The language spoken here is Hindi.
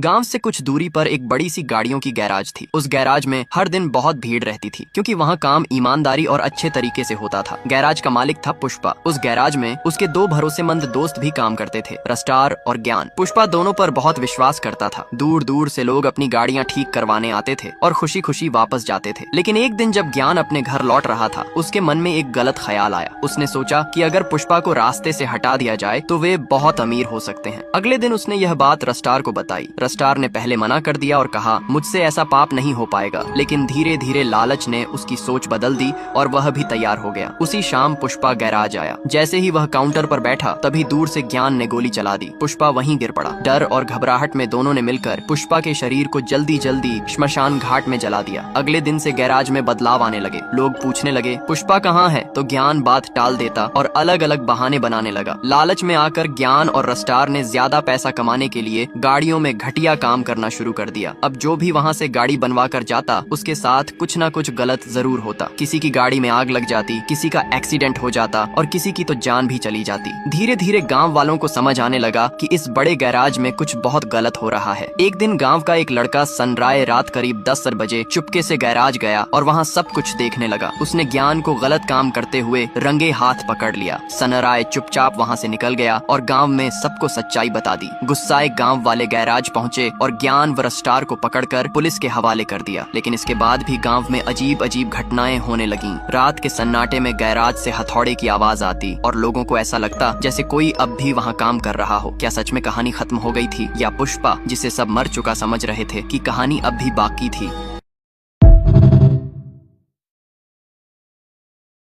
गांव से कुछ दूरी पर एक बड़ी सी गाड़ियों की गैराज थी। उस गैराज में हर दिन बहुत भीड़ रहती थी क्योंकि वहाँ काम ईमानदारी और अच्छे तरीके से होता था। गैराज का मालिक था पुष्पा। उस गैराज में उसके दो भरोसेमंद दोस्त भी काम करते थे, रस्टार और ज्ञान। पुष्पा दोनों पर बहुत विश्वास करता था। दूर दूर से लोग अपनी गाड़ियाँ ठीक करवाने आते थे और खुशी खुशी वापस जाते थे। लेकिन एक दिन जब ज्ञान अपने घर लौट रहा था, उसके मन में एक गलत ख्याल आया। उसने सोचा कि अगर पुष्पा को रास्ते से हटा दिया जाए तो वे बहुत अमीर हो सकते हैं। अगले दिन उसने यह बात रस्टार को बताई। रस्टार ने पहले मना कर दिया और कहा, मुझसे ऐसा पाप नहीं हो पाएगा। लेकिन धीरे धीरे लालच ने उसकी सोच बदल दी और वह भी तैयार हो गया। उसी शाम पुष्पा गैराज आया। जैसे ही वह काउंटर पर बैठा, तभी दूर से ज्ञान ने गोली चला दी। पुष्पा वहीं गिर पड़ा। डर और घबराहट में दोनों ने मिलकर पुष्पा के शरीर को जल्दी जल्दी श्मशान घाट में जला दिया। अगले दिन से गैराज में बदलाव आने लगे। लोग पूछने लगे, पुष्पा कहाँ है? तो ज्ञान बात टाल देता और अलग अलग बहाने बनाने लगा। लालच में आकर ज्ञान और रस्टार ने ज्यादा पैसा कमाने के लिए गाड़ियों में घटिया काम करना शुरू कर दिया। अब जो भी वहाँ से गाड़ी बनवा कर जाता, उसके साथ कुछ न कुछ गलत जरूर होता। किसी की गाड़ी में आग लग जाती, किसी का एक्सीडेंट हो जाता और किसी की तो जान भी चली जाती। धीरे धीरे गांव वालों को समझ आने लगा कि इस बड़े गैराज में कुछ बहुत गलत हो रहा है। एक दिन गांव का एक लड़का सनराय रात करीब 10 बजे चुपके से गैराज गया और वहाँ सब कुछ देखने लगा। उसने ज्ञान को गलत काम करते हुए रंगे हाथ पकड़ लिया। सनराय चुपचाप वहाँ से निकल गया और गांव में सबको सच्चाई बता दी। गुस्साए गांव वाले गैराज पहुँचे और ज्ञान व रस्टार को पकड़कर पुलिस के हवाले कर दिया। लेकिन इसके बाद भी गांव में अजीब अजीब घटनाएं होने लगीं। रात के सन्नाटे में गैराज से हथौड़े की आवाज आती और लोगों को ऐसा लगता जैसे कोई अब भी वहाँ काम कर रहा हो। क्या सच में कहानी खत्म हो गई थी, या पुष्पा, जिसे सब मर चुका समझ रहे थे, की कहानी अब भी बाकी थी?